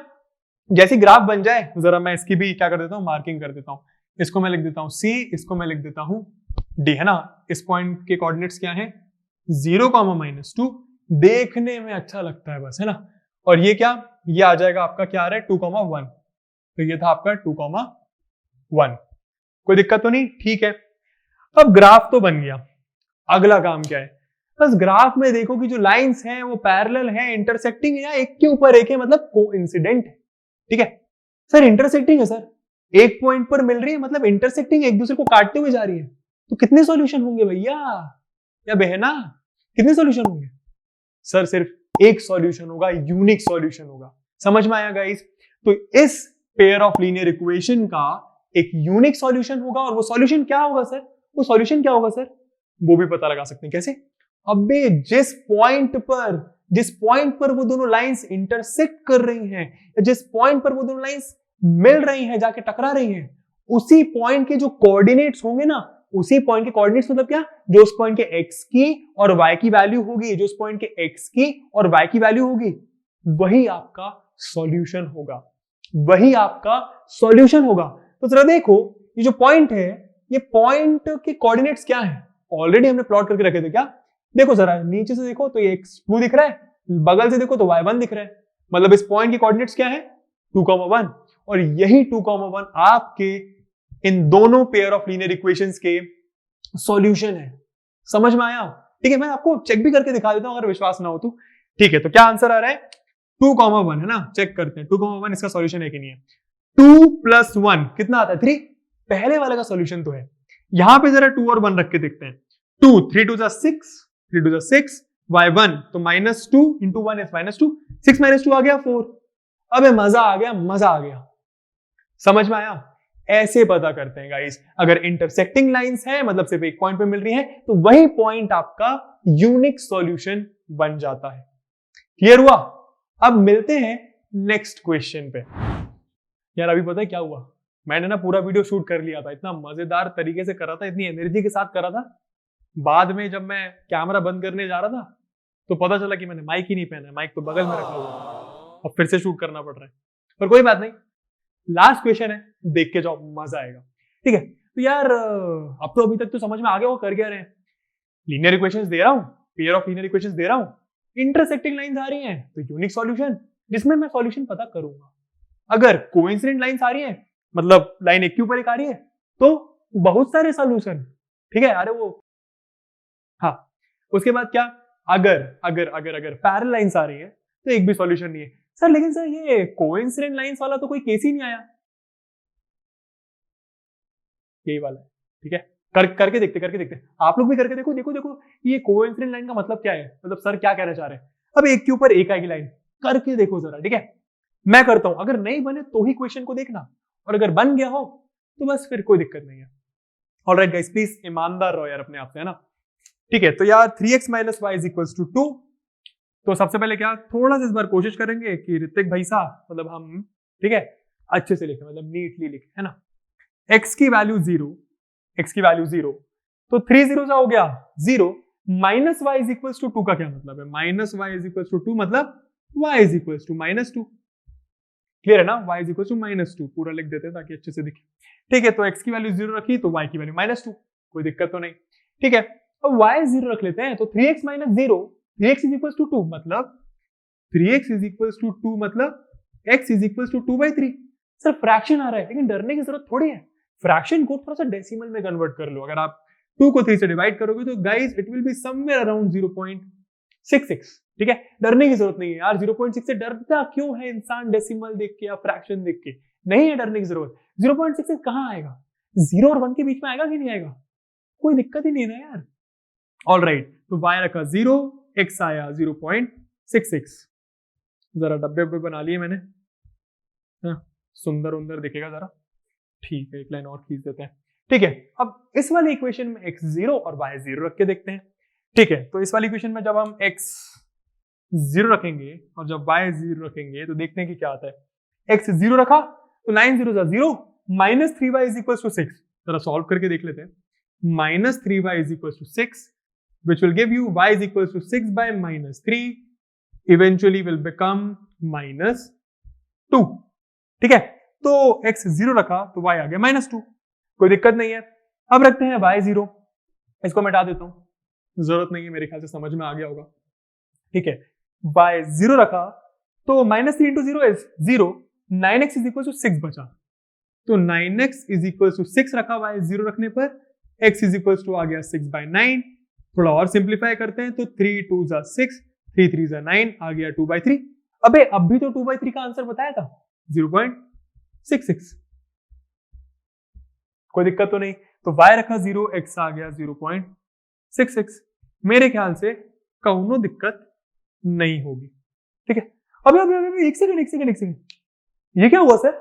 जैसी ग्राफ बन जाए, जरा मैं इसकी भी क्या कर देता हूं, मार्किंग कर देता हूं। इसको मैं लिख देता हूं C, इसको मैं लिख देता हूं D, है ना। इस पॉइंट के कोऑर्डिनेट्स क्या हैं, 0, -2। देखने में अच्छा लगता है बस, है ना। और ये क्या, ये आ जाएगा आपका, क्या आ रहा है, 2, 1। तो ये था आपका 2, 1। कोई दिक्कत तो नहीं, ठीक है। अब ग्राफ तो बन गया, अगला काम क्या है, बस ग्राफ में देखो कि जो लाइंस हैं वो पैरेलल हैं, इंटरसेक्टिंग है, या एक के ऊपर एक है, मतलब कोइंसिडेंट है, ठीक है। सर इंटरसेक्टिंग है सर, एक पॉइंट पर मिल रही है, मतलब इंटरसेक्टिंग, एक दूसरे को काटते हुए जा रही है, तो कितने सॉल्यूशन होंगे भैया या बहना, कितने सॉल्यूशन होंगे। सर सिर्फ एक सॉल्यूशन होगा, यूनिक सॉल्यूशन होगा। समझ में आया गाइस। तो इस पेयर ऑफ लीनियर इक्वेशन का एक यूनिक सॉल्यूशन होगा, और वो सॉल्यूशन क्या होगा सर, वो सॉल्यूशन क्या होगा सर, वो भी पता लगा सकते हैं। कैसे, अबे जिस पॉइंट पर वो दोनों लाइंस इंटरसेक्ट कर रही हैं, या जिस पॉइंट पर वो दोनों लाइंस मिल रही हैं, जाके टकरा रही हैं, उसी पॉइंट के जो कोऑर्डिनेट्स होंगे ना, उसी पॉइंट के कोऑर्डिनेट्स मतलब क्या, जो उस पॉइंट के x की और y की वैल्यू होगी, जो उस पॉइंट के x की और y की वैल्यू होगी, वही आपका सॉल्यूशन होगा, वही आपका सॉल्यूशन होगा। तो जरा देखो, ये जो पॉइंट है, ये पॉइंट के कोऑर्डिनेट्स क्या है, ऑलरेडी हमने प्लॉट करके रखे थे क्या। देखो जरा नीचे से देखो तो ये x2 दिख रहा है, बगल से देखो तो y1 दिख रहा है, मतलब इस पॉइंट के कोऑर्डिनेट्स क्या है, 2, 1। और यही 2, 1 आपके इन दोनों पेयर ऑफ लीनियर इक्वेशंस के सॉल्यूशन है। समझ में आया, ठीक है। मैं आपको चेक भी करके दिखा देता हूं अगर विश्वास ना हो तो, ठीक है। तो क्या आंसर आ रहा है, 2, 1 है ना। चेक करते हैं 2, 1 इसका सॉल्यूशन है कि नहीं है। 2 + 1 कितना आता है, 3। पहले वाले का सॉल्यूशन तो है। यहां पे जरा 2 और 1 रख के देखते हैं। 2, 3 2 6, 3 2 6, y1 तो -2 × 1 is -2, 6 - 2 आ गया 4। अबे मजा आ गया, मजा आ गया। समझ में आया, ऐसे पता करते हैं गाइस। अगर इंटरसेक्टिंग लाइंस है, मतलब सिर्फ एक पॉइंट पे मिल रही है, तो वही पॉइंट आपका यूनिक सॉल्यूशन बन जाता है। क्लियर हुआ। अब मिलते हैं नेक्स्ट क्वेश्चन पे। यार अभी पता है क्या हुआ, मैंने ना पूरा वीडियो शूट कर लिया था, इतना मजेदार तरीके से करा था, इतनी एनर्जी के साथ करा था। बाद में जब मैं कैमरा बंद करने जा रहा था तो पता चला कि मैंने माइक ही नहीं पहना है, माइक तो बगल में रखा हुआ था, अब फिर से शूट करना पड़ रहा है। पर कोई बात नहीं, लास्ट क्वेश्चन है, देख के जाओ, मजा आएगा, ठीक है। तो यार अब तो अभी तक तो समझ में आ गया वो कर क्या रहे हैं। लीनियर इक्वेशंस दे रहा हूं, पेयर ऑफ लीनियर इक्वेशंस दे रहा हूं, इंटरसेक्टिंग लाइंस आ रही हैं, तो यूनिक सॉल्यूशन, जिसमें मैं सॉल्यूशन पता करूंगा। अगर कोइंसिडेंट लाइंस आ रही हैं, मतलब लाइन एक के ऊपर एक आ रही है, तो बहुत सारे सॉल्यूशन, ठीक है। अरे वो हाँ, उसके बाद क्या, अगर अगर अगर अगर पैरेलल लाइंस आ रही है तो एक भी सॉल्यूशन नहीं है सर। लेकिन सर ये कोइंसिडेंट लाइंस वाला तो कोई केस ही नहीं आया, यही वाला है, ठीक है। करके देखते आप लोग भी करके देखो। देखो देखो ये कोइंसिडेंट लाइन का मतलब क्या है, मतलब सर क्या कहना चाह रहे हैं। अब एक के ऊपर एक आएगी लाइन, करके देखो जरा, ठीक है। मैं करता हूं, अगर नहीं बने तो ही क्वेश्चन को देखना, और अगर बन गया हो तो बस फिर कोई दिक्कत नहीं है। ऑलराइट गाइस, प्लीज ईमानदार रहो यार अपने आप से, है ना। ठीक है, तो यार 3x - y = 2। तो सबसे पहले क्या, थोड़ा सा इस बार कोशिश करेंगे कि ऋतिक भाई साहब, मतलब हम, ठीक है, अच्छे से लिखे, मतलब नीटली लिखे, है ना। x की वैल्यू 0, x की वैल्यू 0, तो 3 0 हो गया 0। -y = 2 का क्या मतलब है, -y = 2 मतलब y = -2। क्लियर है ना, y = -2 पूरा लिख देते हैं ताकि अच्छे से दिखे। ठीक है, तो x की वैल्यू 0 रखी तो y की वैल्यू -2, कोई दिक्कत तो नहीं। ठीक है, अब y 0 रख लेते हैं, तो 3x - 0, 3x = 2 मतलब 3x = 2 मतलब x = 2/3। सर फ्रैक्शन आ रहा है, लेकिन डरने की जरूरत थोड़ी है। फ्रैक्शन को थोड़ा सा डेसिमल में कन्वर्ट कर लो। अगर आप 2 को 3 से डिवाइड करोगे तो guys it will be somewhere around 0.66। ठीक है, डरने की जरूरत नहीं है यार। 0.6 से डरता क्यों है इंसान डेसिमल देख के या फ्रैक्शन देख के? नहीं है डरने की जरूरत। 0.66 कहां आएगा? 0 और 1 के बीच में आएगा कि नहीं आएगा? कोई दिक्कत ही नहीं है ना यार। ऑल राइट, तो y रखा 0, x आया 0.66। जरा डब्बे बना लिए मैंने, सुंदर उंदर दिखेगा जरा। ठीक है, एक लाइन और खींच देते हैं। ठीक है, अब इस वाली इक्वेशन में x 0 और y 0 रख के देखते हैं। ठीक है, तो इस वाली इक्वेशन में जब हम x 0 रखेंगे और जब y 0 रखेंगे तो देखते हैं कि क्या आता है। x 0 रखा तो 9 0 0, -3y = 6। जरा सॉल्व करके देख लेते हैं। minus 3y is equals to 6, which will give you y is equals to 6 by minus 3, eventually will become minus 2. ठीक है, तो x 0 रखा तो y आ गया minus 2, कोई दिक्कत नहीं है। अब रखते हैं y 0, इसको मिटा देता हूं, जरूरत नहीं है, मेरे ख्याल से समझ में आ गया होगा। ठीक है, y 0 रखा तो minus 3 into 0 is 0, 9x is equals to 6 बचा, तो 9x is equals to 6 रखा y 0 रखने पर, x is equals to आ गया 6 by 9। थोड़ा और सिंप्लीफाई करते हैं तो 3 2 जा 6, 3 3 जा 9, आ गया 2 by 3। अबे अब भी तो 2 by 3 का आंसर बताया था 0.66, कोई दिक्कत तो नहीं, तो y रखा 0, x आ गया 0.66। मेरे ख्याल से कौनो दिक्कत नहीं होगी। ठीक है, अबे एक सेकंड, ये क्या हुआ सर,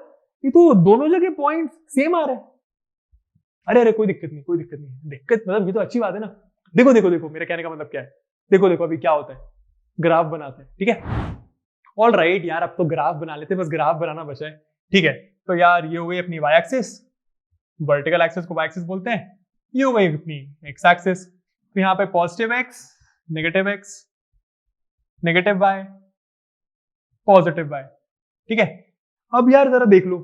ये तो दोनों जगह पॉइंट सेम आ रहे हैं। अरे कोई दिक्कत नहीं, दिक्कत मतलब ये तो अच्छी बात है ना। देखो मेरे कहने का मतलब क्या है, देखो अभी क्या होता है, ग्राफ बनाते हैं। ठीक है, ऑल राइट यार, अब तो ग्राफ बना लेते हैं, बस ग्राफ बनाना बचा है। ठीक है, तो यार ये हो गई अपनी y एक्सिस, वर्टिकल एक्सिस को y एक्सिस बोलते हैं, ये हो गई अपनी x एक्सिस, तो यहाँ पे positive x, negative x, negative y, positive y। ठीक है, अब यार जरा देख लो,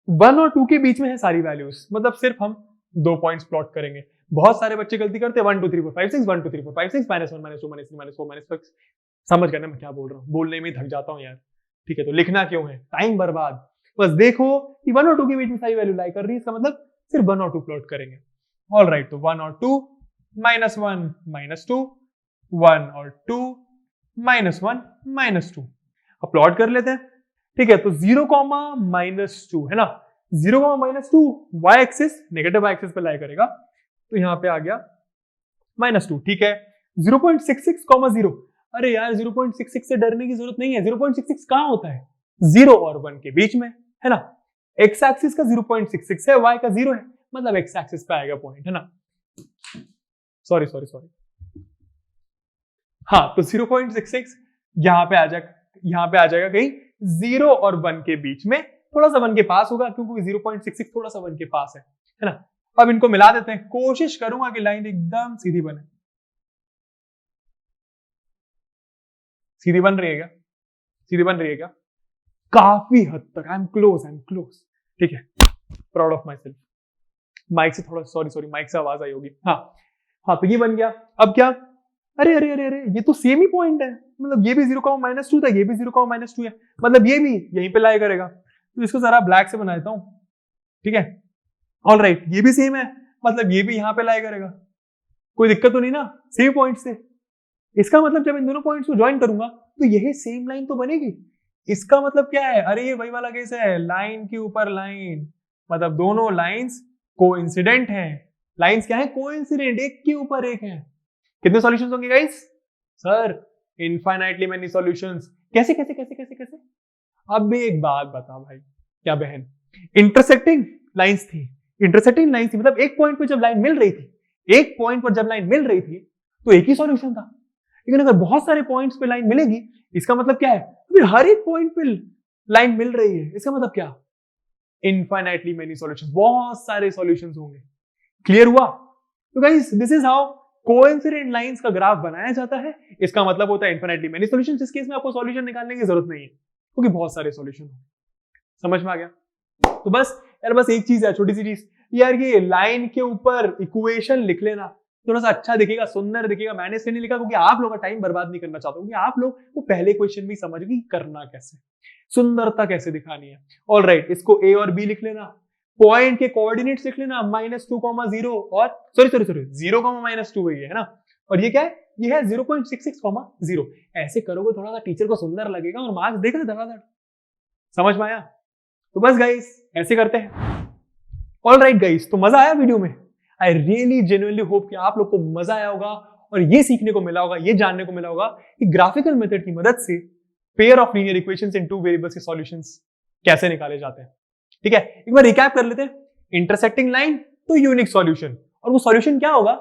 1 और 2 के बीच में है सारी वैल्यूज, मतलब सिर्फ हम 2 पॉइंट्स प्लॉट करेंगे। बहुत सारे बच्चे गलती करते हैं 1 2 3 4 5 6, 1 2 3 4 5 6, -1 -2 -3 -4 -5। समझ गए ना मैं क्या बोल रहा हूँ, बोलने में ही थक जाता हूँ यार। ठीक है, तो लिखना क्यों है, टाइम बर्बाद। बस देखो कि 1 और 2 के बीच में सारी वैल्यू लाई कर रही है, इसका मतलब सिर्फ 1 और 2 प्लॉट करेंगे। ऑल राइट, तो 1 और 2, -1 -2, 1 और 2, -1 -2, अब प्लॉट कर लेते हैं। ठीक है, तो 0, -2 है ना, 0, -2 y axis negative y axis पे लाई करेगा, तो यहां पे आ गया -2। ठीक है, 0.66, 0, अरे यार 0.66 से डरने की जरूरत नहीं है, 0.66 कहां होता है, 0 और 1 के बीच में, है ना। x एक्सिस का 0.66 है, y का 0 है, मतलब x एक्सिस पे आएगा पॉइंट, है ना। सॉरी, हाँ, तो 0.66 यहां पे आ जाएगा कहीं 0 और 1 के बीच में, थोड़ा सा 1 के पास होगा, क्योंकि 0.66 थोड़ा सा 1 के पास है ना। अब इनको मिला देते हैं, कोशिश करूंगा कि लाइन एकदम सीधी बने। सीधी बन रही है क्या? काफी हद तक आई एम क्लोज। ठीक है, proud of myself. Mic से थोड़ा सॉरी माइक से आवाज आई होगी। हाँ, तो ये बन गया। अब क्या, अरे ये तो सेम ही पॉइंट है, मतलब ये भी 0, -2 था, ये भी 0, -2 है, मतलब ये भी यहीं पे लाई करेगा। तो इसको जरा ब्लैक से बना देता हूं। ठीक है, ऑल राइट, ये भी सेम है, मतलब ये भी यहां पे लाई करेगा, कोई दिक्कत तो नहीं ना, सेम पॉइंट से। इसका मतलब जब इन दोनों पॉइंट्स को ज्वाइन करूंगा तो यही सेम लाइन तो बनेगी। इसका मतलब क्या है, अरे ये वही वाला केस है, लाइन के ऊपर लाइन, मतलब दोनों लाइंस कोइंसिडेंट हैं। लाइंस क्या है, कोइंसिडेंट, एक के ऊपर एक है। कितने सॉल्यूशंस होंगे guys? Sir infinitely many solutions. कैसे? अब भी एक बात बता भाई, क्या बहन, इंटरसेक्टिंग लाइंस थी, मतलब एक पॉइंट पे जब लाइन मिल रही थी, तो एक ही सॉल्यूशन था। लेकिन अगर बहुत सारे पॉइंट्स पे लाइन मिलेगी, इसका मतलब क्या है, फिर हर एक पॉइंट पे लाइन मिल रही है, इसका मतलब क्या, इनफाइनाइटली मेनी सॉल्यूशंस, बहुत सारे सॉल्यूशंस होंगे। क्लियर हुआ? तो guys this is how coincident lines का ग्राफ बनाया जाता है। इसका मतलब होता है इनफाइनाइटली मेनी सॉल्यूशंस। इस केस में आपको सॉल्यूशन निकालने की जरूरत नहीं है, क्योंकि बहुत सारे सॉल्यूशन होंगे। समझ में आ गया? तो बस एक चीज है, छोटी सी चीज यार, ये लाइन के ऊपर इक्वेशन लिख लेना, थोड़ा सा अच्छा दिखेगा, सुंदर दिखेगा। मैंने इसलिए नहीं लिखा क्योंकि आप लोग का टाइम बर्बाद नहीं करना चाहता हूं, क्योंकि आप लोग वो पहले क्वेश्चन भी समझ गए करना कैसे, सुंदरता कैसे दिखानी है। ऑल राइट, इसको ए और बी लिख लेना, पॉइंट के कोऑर्डिनेट्स लिख लेना, -2, 0 और सॉरी 0, -2 वही है ना। और ये क्या है, ये है 0.66, 0। ऐसे करोगे थोड़ा सा टीचर को सुंदर लगेगा और मार्क्स देख रहे धड़ाधड़। समझ में आया? तो बस गाइस ऐसे करते हैं। ऑल राइट गाइस, तो मजा आया वीडियो में? आई रियली जेन्युइनली होप कि आप लोग को मजा आया होगा और ये सीखने को मिला होगा, ये जानने को मिला होगा कि ग्राफिकल मेथड की मदद से pair of linear equations in 2 variables के सॉल्यूशंस कैसे निकाले जाते हैं। ठीक है, एक बार रिकैप कर लेते हैं। इंटरसेक्टिंग लाइन तो यूनिक सॉल्यूशन, और वो सॉल्यूशन क्या होगा,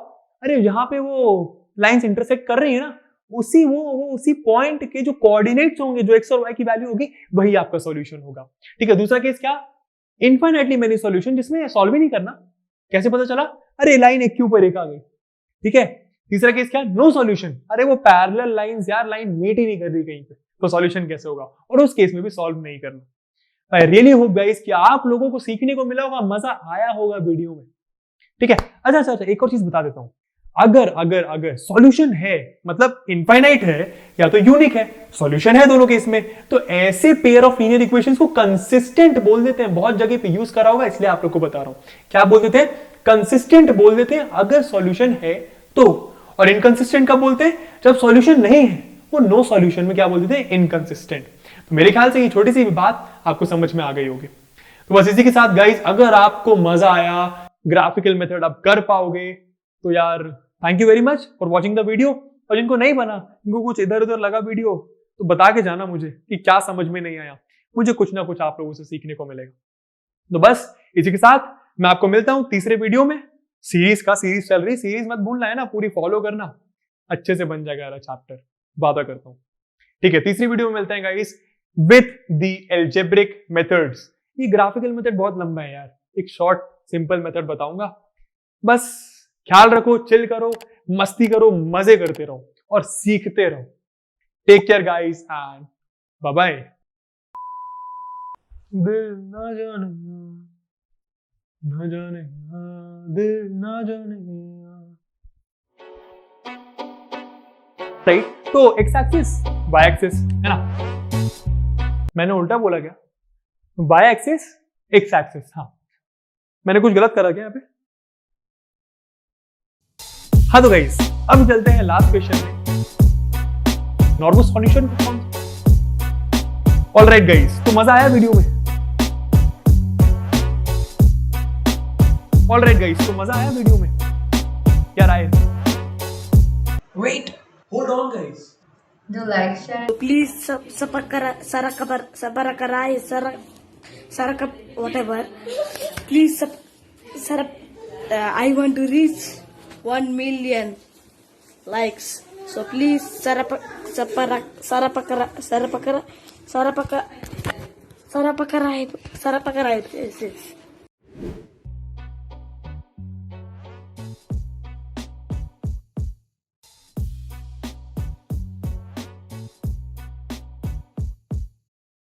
अरे यहां पे वो लाइंस इंटरसेक्ट कर रही है ना, उसी पॉइंट के जो कोऑर्डिनेट्स होंगे, जो x और y की वैल्यू होगी, वही आपका सॉल्यूशन होगा। ठीक है, दूसरा केस क्या, इनफाइनाइटली मेनी सॉल्यूशन, जिसमें सॉल्व ही नहीं करना, कैसे पता चला? अरे लाइन एक के ऊपर एक आ गई, ठीक है। तीसरा केस क्या? नो सॉल्यूशन, अरे वो पैरेलल लाइंस यार, लाइन मीट ही नहीं कर रही कहीं पे, तो सॉल्यूशन कैसे होगा? और उस केस में भी सॉल्व नहीं करना। आई रियली होप गाइस कि आप लोगों को सीखने को मिला होगा, मजा आया होगा वीडियो में, ठीक है। अच्छा, एक और चीज बता देता हूं, अगर सॉल्यूशन है मतलब इनफाइनाइट है या तो यूनिक है, सॉल्यूशन है दोनों केस में, तो ऐसे पेयर ऑफ लीनियर इक्वेशंस को कंसिस्टेंट बोल देते हैं। बहुत जगह पे यूज करा होगा, इसलिए आप लोग को बता रहा हूं। क्या बोल देते हैं? कंसिस्टेंट बोल देते हैं अगर सॉल्यूशन है तो। और इनकंसिस्टेंट कब बोलते हैं? जब सॉल्यूशन नहीं है। वो नो सॉल्यूशन में क्या बोल देते हैं? इनकंसिस्टेंट। तो मेरे ख्याल से ये छोटी सी बात आपको समझ में आ गई होगी। तो बस इसी के साथ गाइस, अगर आपको मजा आया, ग्राफिकल मेथड आप कर पाओगे, तो यार thank you very much for watching the video. और जिनको नहीं बना, जिनको कुछ इधर उधर लगा वीडियो, तो बता के जाना मुझे कि क्या समझ में नहीं आया। मुझे कुछ ना कुछ आप लोगों से सीखने को मिलेगा। तो बस इसी के साथ मैं आपको मिलता हूं तीसरे वीडियो में। सीरीज चल रही, सीरीज मत भूलना है ना, पूरी फॉलो करना, अच्छे से बन जाएगा यार चैप्टर, वादा करता हूं, ठीक है। तीसरी वीडियो में मिलते हैं guys with the algebraic methods. ये ग्राफिकल मेथड बहुत लंबा है यार, एक शॉर्ट सिंपल मेथड बताऊंगा। बस ख्याल रखो, चिल करो, मस्ती करो, मजे करते रहो और सीखते रहो। Take care guys and bye bye. दिल ना जाने, दिल ना जाने। राइट, तो एक्स एक्सिस वाई एक्सिस है ना, मैंने उल्टा बोला क्या? वाई एक्सिस एक्स एक्सिस, हाँ मैंने कुछ गलत करा क्या यहाँ पे? हाँ तो गाइस, अब चलते हैं लास्ट क्वेश्चन में, नॉर्मल सॉल्यूशन को कौन? ऑलराइट गाइस, तो मजा आया वीडियो में? ऑलराइट गाइस, तो मजा आया वीडियो में? क्या राय है?
Wait, hold on guys.
Do like, share.
Please whatever. Please I want to reach 1 million likes. So please sarapakara.